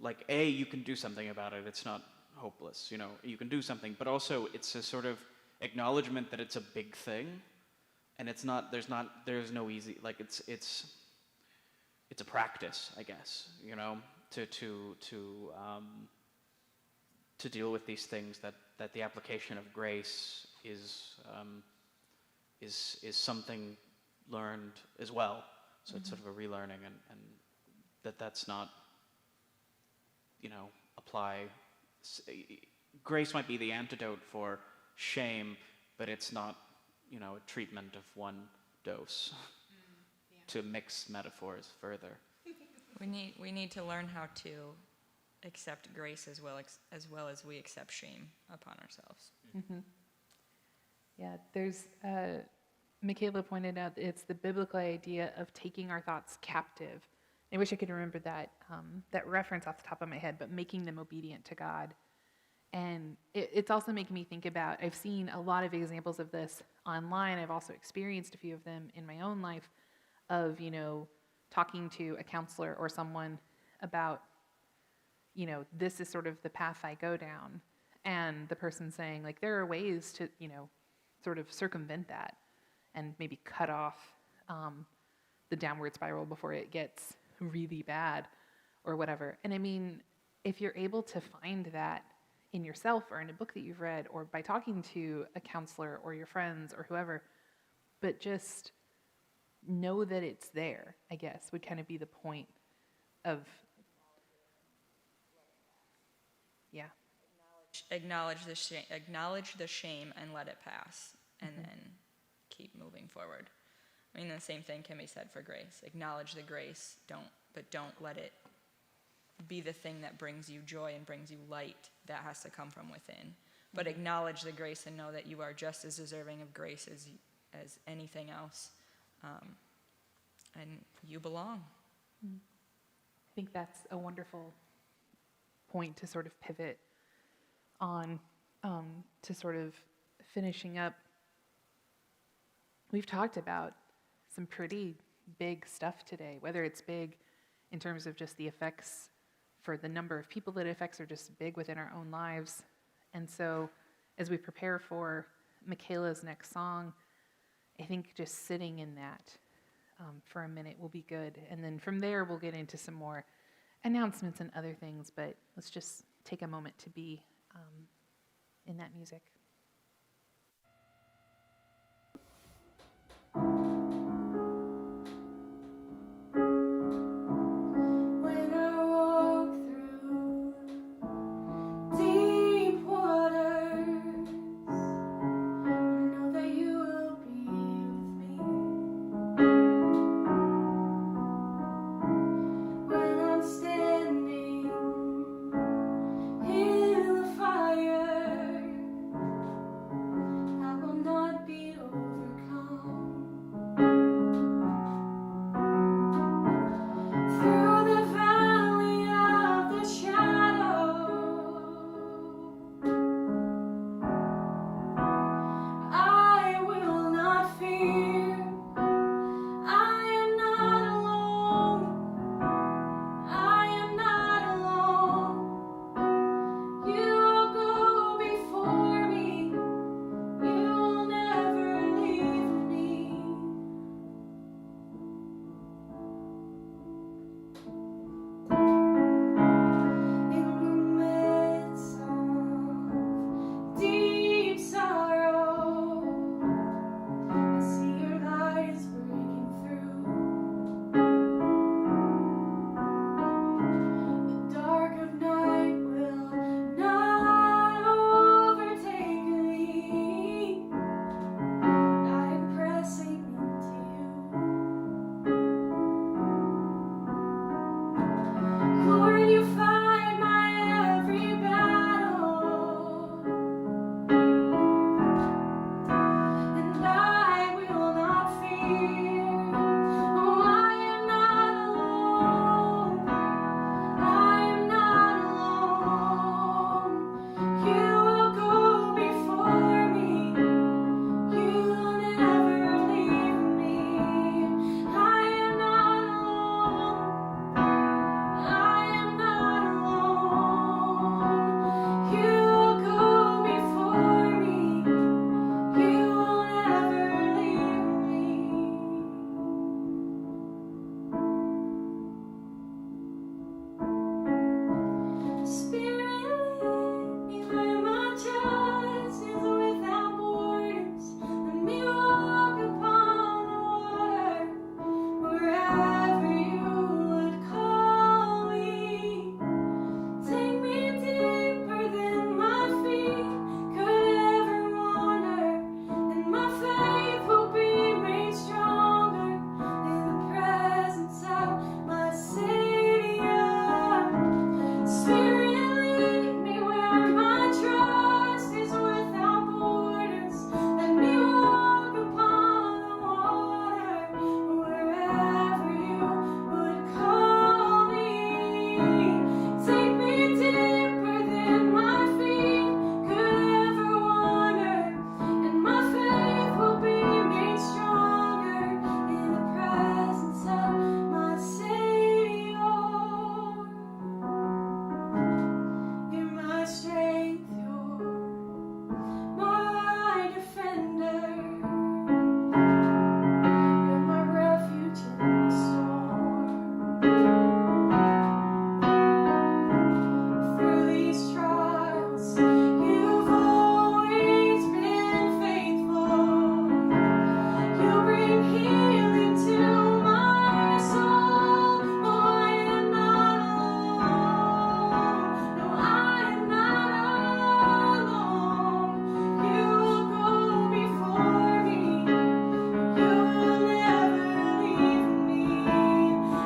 like you can do something about it. It's not hopeless, you can do something, but also it's a sort of acknowledgement that it's a big thing, and there's no easy, like it's a practice, I guess, to deal with these things, that the application of grace is something learned as well. So it's sort of a relearning, and that's not, apply. Grace might be the antidote for shame, but it's not, a treatment of one dose. To mix metaphors further. We need to learn how to accept grace as well as we accept shame upon ourselves. Mm-hmm. Yeah, there's Michaela pointed out it's the biblical idea of taking our thoughts captive. I wish I could remember that reference off the top of my head, but making them obedient to God. And it's also making me think about, I've seen a lot of examples of this online. I've also experienced a few of them in my own life of, talking to a counselor or someone about, this is sort of the path I go down. And the person saying, like, there are ways to, sort of circumvent that and maybe cut off the downward spiral before it gets really bad or whatever. And I mean, if you're able to find that in yourself or in a book that you've read or by talking to a counselor or your friends or whoever, but just know that it's there, I guess, would kind of be the point of, yeah. Acknowledge the shame and let it pass, and then keep moving forward. I mean, the same thing can be said for grace. Acknowledge the grace, don't let it be the thing that brings you joy and brings you light. That has to come from within. But acknowledge the grace and know that you are just as deserving of grace as anything else, and you belong. I think that's a wonderful point to sort of pivot on, to sort of finishing up. We've talked about some pretty big stuff today, whether it's big in terms of just the effects for the number of people that it affects, or just big within our own lives. And so as we prepare for Michaela's next song, I think just sitting in that for a minute will be good. And then from there, we'll get into some more announcements and other things, but let's just take a moment to be in that music. When I walk through deep waters, I know that you will be with me. When I'm standing in the fire, Spirit, lead me where my trust is without borders. Let me walk upon the water wherever you would call me. Take me deeper than my feet could ever wander, and my faith will be made stronger in the presence of my Savior. You're my strength, you're my defender. You're my refuge in the storm. Through these trials, you've always been faithful. You bring healing to my soul. Oh, I am not alone. No, I am not alone. You will go before me. You will never leave me.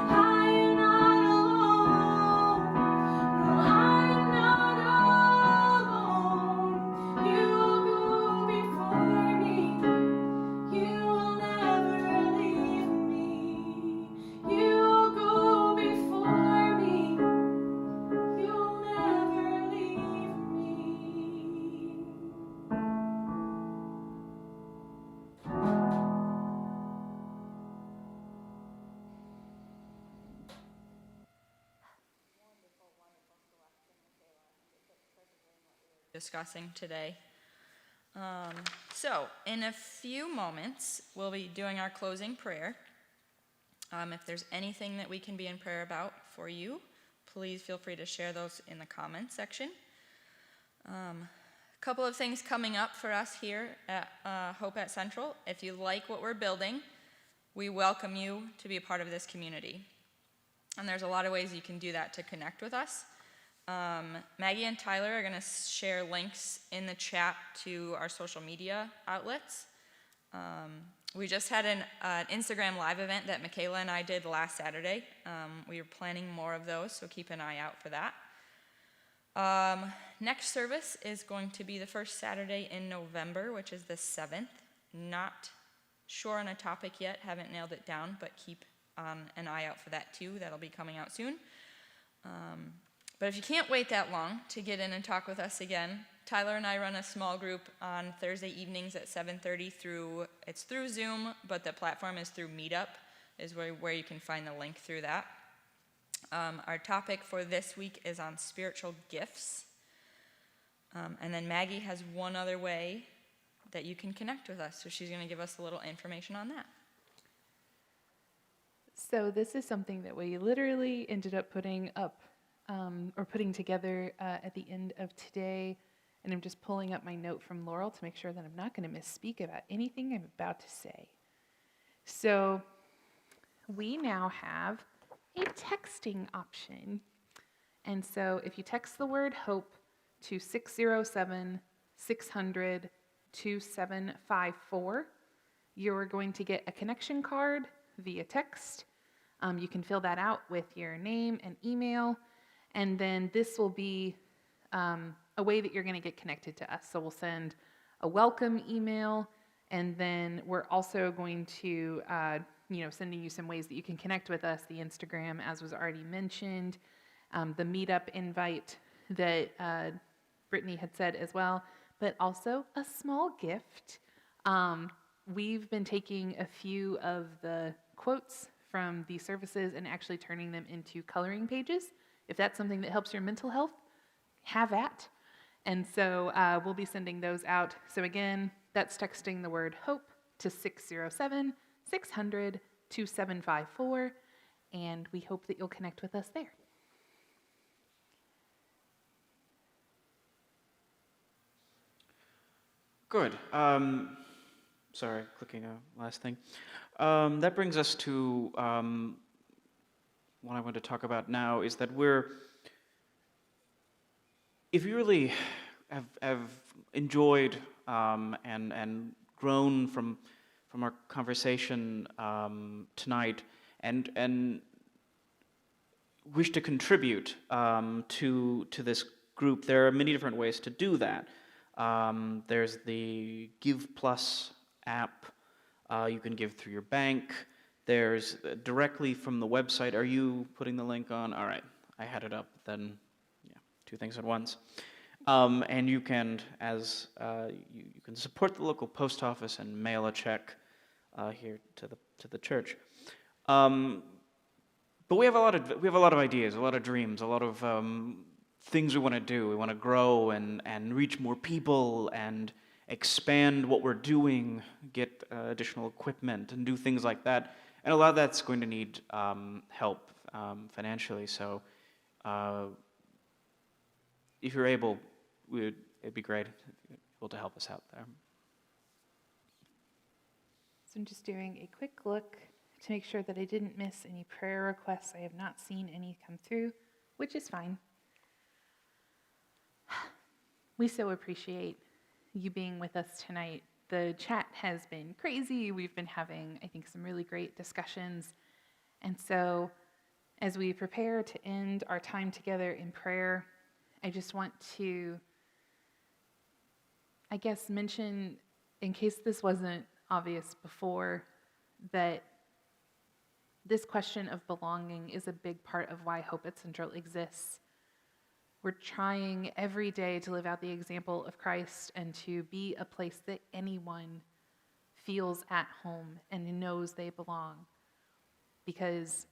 I am not alone. No, I am not alone. You will go before me. You will never leave me. You will go before me. You'll never leave me. Discussing today. So, in a few moments, we'll be doing our closing prayer. If there's anything that we can be in prayer about for you, please feel free to share those in the comments section. A couple of things coming up for us here at Hope at Central. If you like what we're building, we welcome you to be a part of this community. And there's a lot of ways you can do that to connect with us. Maggie and Tyler are going to share links in the chat to our social media outlets. We just had an Instagram live event that Michaela and I did last Saturday. We are planning more of those, so keep an eye out for that. Next service is going to be the first Saturday in November, which is the 7th. Not sure on a topic yet, haven't nailed it down, but keep an eye out for that too. That'll be coming out soon. But if you can't wait that long to get in and talk with us again, Tyler and I run a small group on Thursday evenings at 7:30 through Zoom, but the platform is through Meetup, is where you can find the link through that. Our topic for this week is on spiritual gifts. And then Maggie has one other way that you can connect with us, so she's going to give us a little information on that. So this is something that we literally ended up putting up or putting together at the end of today. And I'm just pulling up my note from Laurel to make sure that I'm not going to misspeak about anything I'm about to say. So we now have a texting option. And so if you text the word HOPE to 607-600-2754, you're going to get a connection card via text. You can fill that out with your name and email, and then this will be a way that you're going to get connected to us. So we'll send a welcome email, and then we're also going to, sending you some ways that you can connect with us, the Instagram, as was already mentioned, the meetup invite that Brittany had said as well, but also a small gift. We've been taking a few of the quotes from these services and actually turning them into coloring pages. If that's something that helps your mental health, have at. And so we'll be sending those out. So again, that's texting the word HOPE to 607-600-2754, and we hope that you'll connect with us there. Good. Sorry, clicking a last thing. That brings us to what I want to talk about now is that if you really have enjoyed and grown from our conversation tonight, and wish to contribute to this group, there are many different ways to do that. There's the Give Plus app. You can give through your bank. There's directly from the website. Are you putting the link on? All right, I had it up. Then, yeah, two things at once. And you can, you can support the local post office and mail a check here to the church. But we have a lot of ideas, a lot of dreams, a lot of things we want to do. We want to grow and reach more people and expand what we're doing, get additional equipment and do things like that. And a lot of that's going to need help financially. So if you're able, it'd be great if you're able to help us out there. So I'm just doing a quick look to make sure that I didn't miss any prayer requests. I have not seen any come through, which is fine. We so appreciate you being with us tonight. The chat has been crazy. We've been having, I think, some really great discussions. And so as we prepare to end our time together in prayer, I just want to, I guess, mention, in case this wasn't obvious before, that this question of belonging is a big part of why Hope at Central exists. We're trying every day to live out the example of Christ and to be a place that anyone feels at home and knows they belong. Because,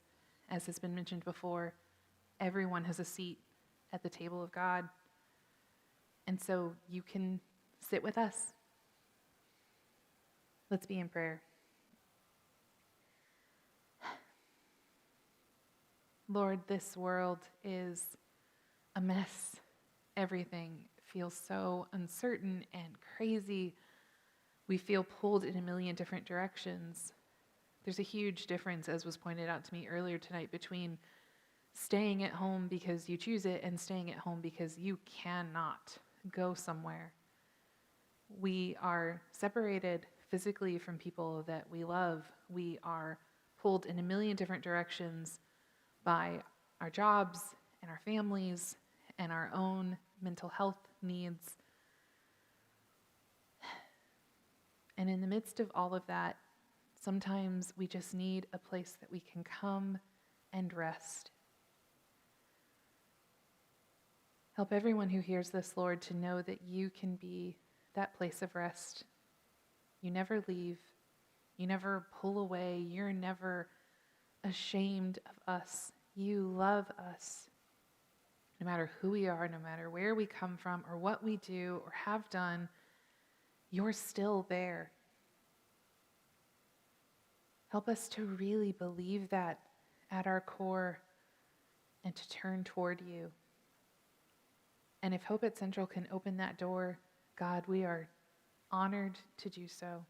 as has been mentioned before, everyone has a seat at the table of God. And so you can sit with us. Let's be in prayer. Lord, this world is a mess. Everything feels so uncertain and crazy. We feel pulled in a million different directions. There's a huge difference, as was pointed out to me earlier tonight, between staying at home because you choose it and staying at home because you cannot go somewhere. We are separated physically from people that we love. We are pulled in a million different directions by our jobs and our families and our own mental health needs. And in the midst of all of that, sometimes we just need a place that we can come and rest. Help everyone who hears this, Lord, to know that you can be that place of rest. You never leave. You never pull away. You're never ashamed of us. You love us. No matter who we are, no matter where we come from or what we do or have done, you're still there. Help us to really believe that at our core and to turn toward you. And if Hope at Central can open that door, God, we are honored to do so.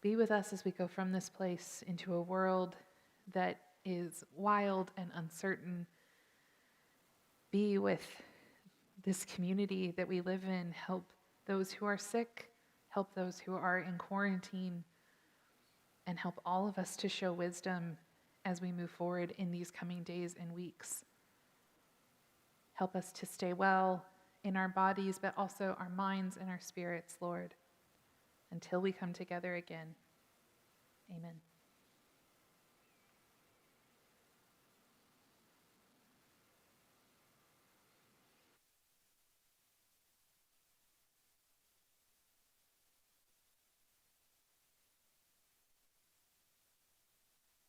Be with us as we go from this place into a world that is wild and uncertain. Be with this community that we live in. Help those who are sick. Help those who are in quarantine. And help all of us to show wisdom as we move forward in these coming days and weeks. Help us to stay well in our bodies, but also our minds and our spirits, Lord, until we come together again. Amen.